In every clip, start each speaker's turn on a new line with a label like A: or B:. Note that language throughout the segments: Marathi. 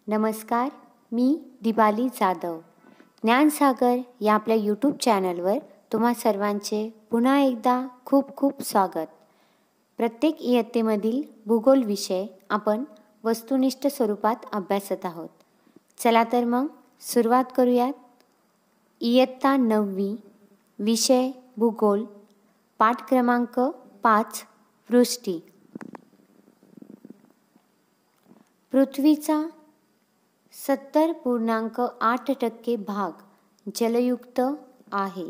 A: नमस्कार, मी दिपाली जाधव. ज्ञानसागर या आपल्या यूट्यूब चॅनलवर तुम्हा सर्वांचे पुन्हा एकदा खूप खूप स्वागत. प्रत्येक इयत्तेमधील भूगोल विषय आपण वस्तुनिष्ठ स्वरूपात अभ्यासत आहोत. चला तर मग सुरुवात करूयात. इयत्ता 9वी, विषय भूगोल, पाठ क्रमांक 5, वृष्टी. पृथ्वीचा 70.8% भाग जलयुक्त आहे.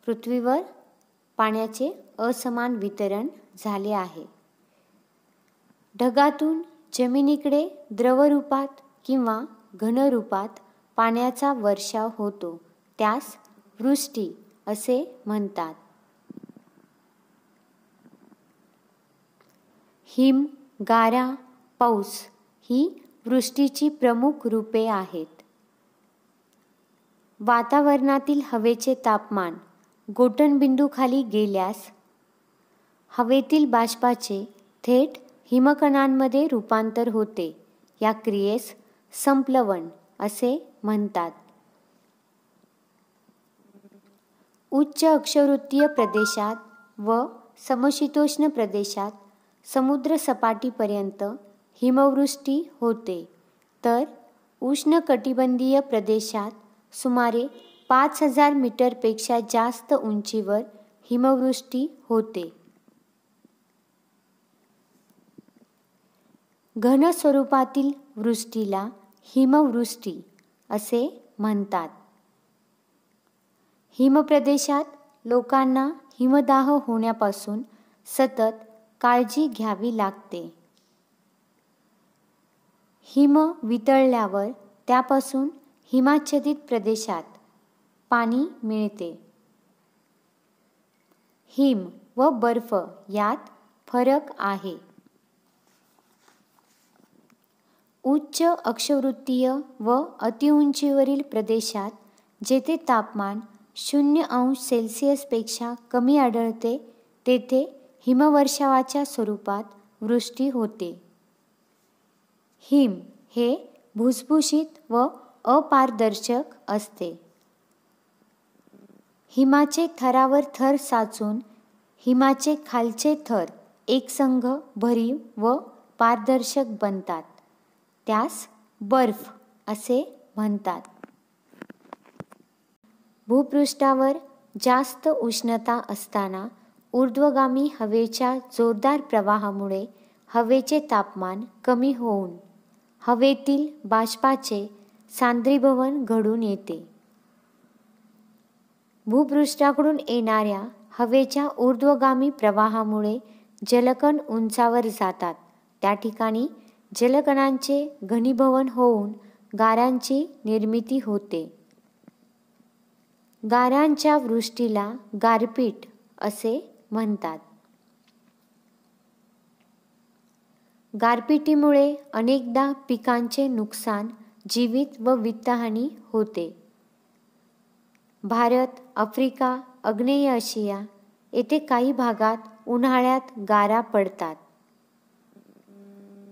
A: पृथ्वीवर पाण्याचे असमान वितरण झाले आहे. ढगातून जमिनीकडे द्रवरूपात किंवा घनरूपात पाण्याचा वर्षाव होतो, त्यास वृष्टी असे म्हणतात. हिम, गारा, पाऊस ही वृष्टीची प्रमुख रूपे आहेत. वातावरणातील हवेचे तापमान गोठणबिंदूखाली गेल्यास हवेतील बाष्पाचे थेट हिमकणांमध्ये रूपांतर होते. या क्रियेस संप्लवन असे म्हणतात. उच्च अक्षवृत्तीय प्रदेशात व समशीतोष्ण प्रदेशात समुद्रसपाटीपर्यंत हिमवृष्टी होते, तर उष्णकटिबंधीय प्रदेशात सुमारे 5000 मीटरपेक्षा जास्त उंचीवर हिमवृष्टी होते. घन स्वरूपातील वृष्टीला हिमवृष्टी असे म्हणतात. हिमप्रदेशात लोकांना हिमदाह होण्यापासून सतत काळजी घ्यावी लागते. हिम वितळल्यावर त्यापासून हिमाच्छादित प्रदेशात पाणी मिळते. हिम व बर्फ यात फरक आहे. उच्च अक्षवृत्तीय व अतिउंचीवरील प्रदेशात जेथे तापमान 0°C कमी आढळते, तेथे हिमवर्षावाच्या स्वरूपात वृष्टी होते. हिम हे भुसभुशीत व अपारदर्शक असते. हिमाचे थरावर थर साचून हिमाचे खालचे थर एकसंघ, भरीव व पारदर्शक बनतात, त्यास बर्फ असे म्हणतात. भूपृष्ठावर जास्त उष्णता असताना ऊर्ध्वगामी हवेच्या जोरदार प्रवाहामुळे हवेचे तापमान कमी होऊन हवेतील बाष्पाचे सांद्रीभवन घडून येते. भूपृष्ठाकडून येणाऱ्या हवेच्या ऊर्ध्वगामी प्रवाहामुळे जलकण उंचावर जातात. त्या ठिकाणी जलकणांचे घनीभवन होऊन गारांची निर्मिती होते. गारांच्या वृष्टीला गारपीट असे म्हणतात. गारपिटीमुळे अनेकदा पिकांचे नुकसान, जीवित व वित्तहानी होते. भारत, आफ्रिका, आग्नेय आशिया येथे काही भागात उन्हाळ्यात गारा पडतात.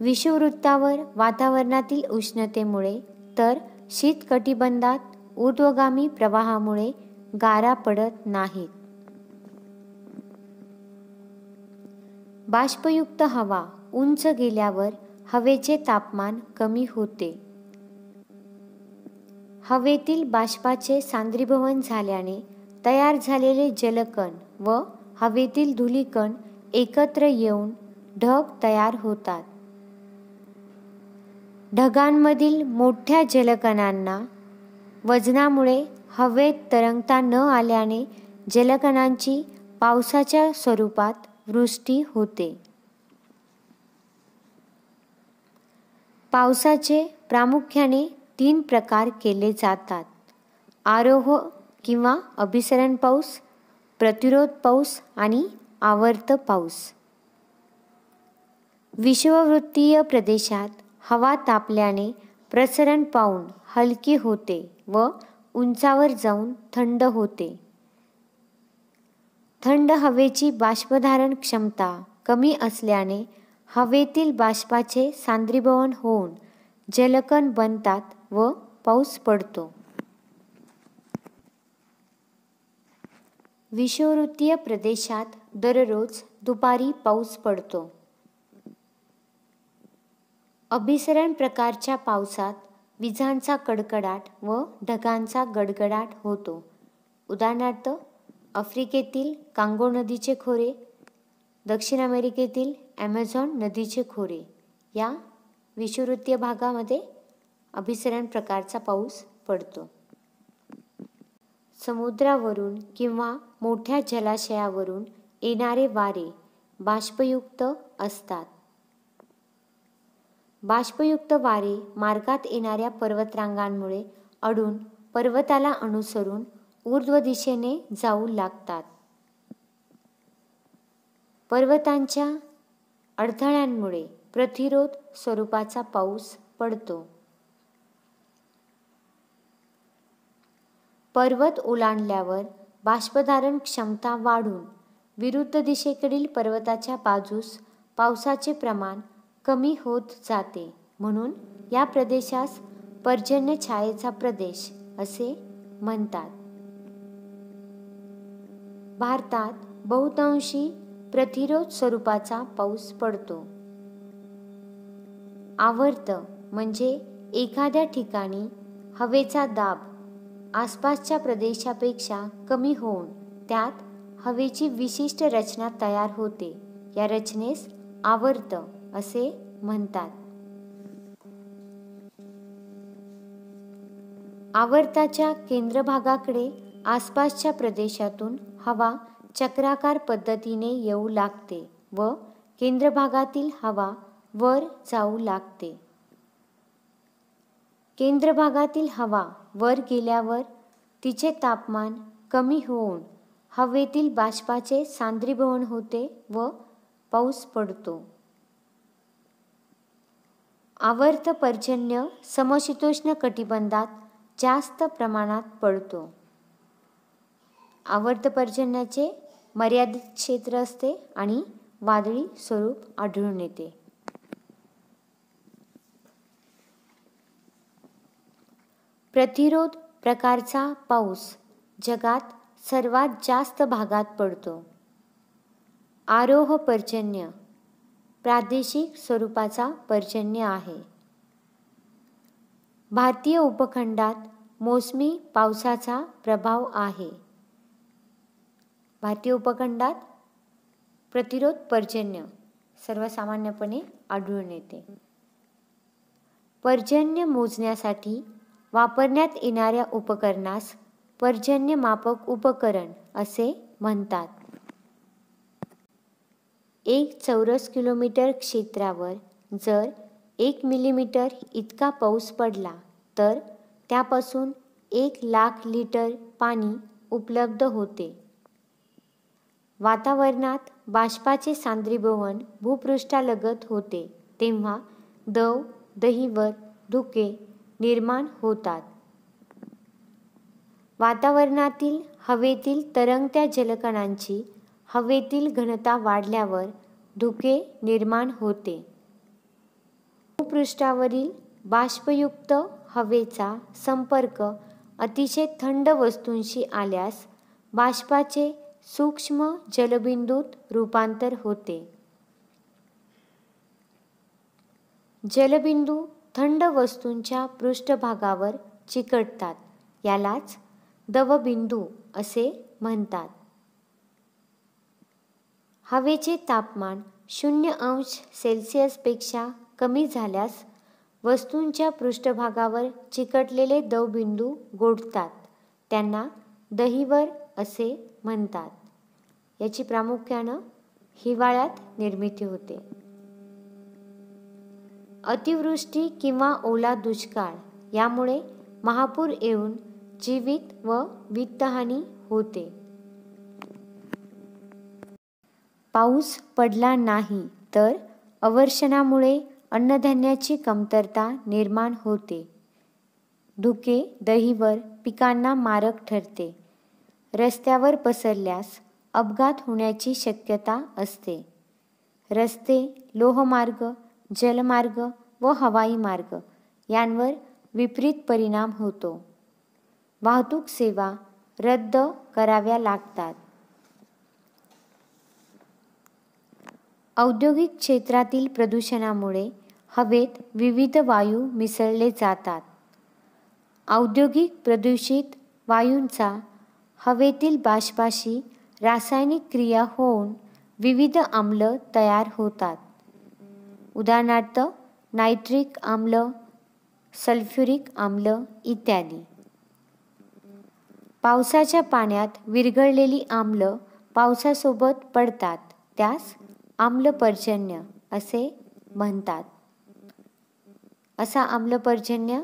A: विषुववृत्तावर वातावरणातील उष्णतेमुळे तर शीतकटिबंधात ऊर्ध्वगामी प्रवाहामुळे गारा पडत नाहीत. बाष्पयुक्त हवा उंच गेल्यावर हवेचे तापमान कमी होते. हवेतील बाष्पाचे सांद्रीभवन झाल्याने तयार झालेले जलकण व हवेतील धूलिकण एकत्र येऊन ढग तयार होतात. ढगांमधील मोठ्या जलकणांना वजनामुळे हवेत तरंगता न आल्याने जलकणांची पावसाच्या स्वरूपात वृष्टी होते. पावसाचे प्रामुख्याने 3 प्रकार केले जातात: आरोह किंवा अभिसरण पाऊस, प्रतिरोध पाऊस आणि आवर्त पाऊस. विषुववृत्तीय प्रदेशात हवा तापल्याने प्रसरण पावून हलकी होते व उंचावर जाऊन थंड होते. थंड हवेची बाष्पधारण क्षमता कमी असल्याने हवेतील बाष्पाचे सांद्रीभवन होऊन जलकण बनतात व पाऊस पडतो. विषुववृत्तीय प्रदेशात दररोज दुपारी पाऊस पडतो. अभिसरण प्रकारच्या पावसात विजांचा कडकडाट व ढगांचा गडगडाट होतो. उदाहरणार्थ आफ्रिकेतील कांगो नदीचे खोरे, दक्षिण अमेरिकेतील ॲमेझॉन नदीचे खोरे या विषुववृत्तीय भागामध्ये अभिसरण प्रकारचा पाऊस पडतो. समुद्रावरून किंवा मोठ्या जलाशयावरून येणारे वारे बाष्पयुक्त असतात. बाष्पयुक्त वारे मार्गात येणाऱ्या पर्वतरांगांमुळे अडून पर्वताला अनुसरून ऊर्ध्व दिशेने जाऊ लागतात. पर्वतांच्या अडथळ्यांमुळे प्रतिरोध स्वरूपाचा पाऊस पडतो. पर्वत ओलांडल्यावर बाष्पधारण क्षमता वाढून विरुद्ध दिशेकडील पर्वताच्या बाजूस पावसाचे प्रमाण कमी होत जाते. म्हणून या प्रदेशास पर्जन्य छायेचा प्रदेश असे म्हणतात. भारतात बहुतांशी प्रतिरोध स्वरूपाचा पाऊस पडतो. आवर्त म्हणजे एखाद्या ठिकाणी हवेचा दाब आसपासच्या प्रदेशापेक्षा कमी होऊन त्यात हवेची विशिष्ट रचना तयार होते. या रचनेस आवर्त असे म्हणतात. आवर्ताच्या केंद्रभागाकडे आसपासच्या प्रदेशातून हवा चक्राकार पद्धतीने येऊ लागते व केंद्रभागातील हवा वर जाऊ लागते. केंद्रभागातील हवा वर गेल्यावर तिचे तापमान कमी होऊन हवेतील बाष्पाचे सांद्रीभवन होते व पाऊस पडतो. आवर्त पर्जन्य समशीतोष्ण कटिबंधात जास्त प्रमाणात पडतो. आवर्त पर्जन्याचे मर्यादित क्षेत्र असते आणि वादळी स्वरूप आढळून येते. प्रतिरोध प्रकारचा पाऊस जगात सर्वात जास्त भागात पडतो. आरोह पर्जन्य प्रादेशिक स्वरूपाचा पर्जन्य आहे. भारतीय उपखंडात मोसमी पावसाचा प्रभाव आहे. भारतीय उपखंडात प्रतिरोध पर्जन्य सर्वसामान्यपणे आढळून येते. पर्जन्य मोजण्यासाठी वापरण्यात येणाऱ्या उपकरणास पर्जन्यमापक उपकरण असे म्हणतात. 1 चौरस किलोमीटर क्षेत्रावर जर 1 मिलीमीटर इतका पाऊस पडला तर त्यापासून 1,00,000 लिटर पाणी उपलब्ध होते. वातावरणात बाष्पाचे सांद्रीभवन भूपृष्ठालगत होते तेव्हा दव, दहिवर, धुके निर्माण होतात. वातावरणातील हवेतील तरंगत्या जलकणांची हवेतील घनता वाढल्यावर धुके निर्माण होते. भूपृष्ठावरील बाष्पयुक्त हवेचा संपर्क अतिशय थंड वस्तूंशी आल्यास बाष्पाचे सूक्ष्म जलबिंदूत रूपांतर होते. जलबिंदू थंड वस्तूंच्या पृष्ठभागावर चिकटतात. यालाच दवबिंदू असे म्हणतात. हवेचे तापमान 0°C पेक्षा कमी झाल्यास वस्तूंच्या पृष्ठभागावर चिकटलेले दवबिंदू गोठतात. त्यांना दहिवर असे म्हणतात. याची प्रामुख्याने हिवाळ्यात निर्मिती होते. अतिवृष्टी किंवा ओला दुष्काळ यामुळे महापूर येऊन जीवित व वित्तहानी होते. पाऊस पडला नाही तर अवर्षणामुळे अन्नधान्याची कमतरता निर्माण होते. धुके, दहिवर पिकांना मारक ठरते. रस्त्यावर पसरल्यास अपघात होण्याची शक्यता असते. रस्ते, लोहमार्ग, जलमार्ग व हवाई मार्ग यांवर विपरीत परिणाम होतो. वाहतूक सेवा रद्द कराव्या लागतात. औद्योगिक क्षेत्रातील प्रदूषणामुळे हवेत विविध वायू मिसळले जातात. औद्योगिक प्रदूषित वायूंचा हवेतील बाष्पाशी रासायनिक क्रिया होऊन विविध आम्ल तयार होतात. उदाहरणार्थ नायट्रिक आम्ल, सल्फ्युरिक आम्ल इत्यादी. पावसाच्या पाण्यात विरघळलेली आम्ल पावसासोबत पडतात, त्यास आम्लपर्जन्य असे म्हणतात. असा आम्लपर्जन्य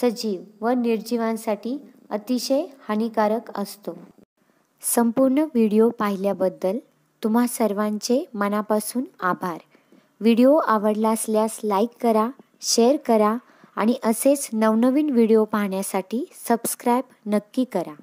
A: सजीव व निर्जीवांसाठी अतिशय हानिकारक असतो. संपूर्ण व्हिडिओ पाहिल्याबद्दल तुम्हा सर्वांचे मनापासून आभार. व्हिडिओ आवडला असल्यास लाईक करा, शेअर करा आणि असेच नवनवीन व्हिडिओ पाहण्यासाठी सबस्क्राईब नक्की करा.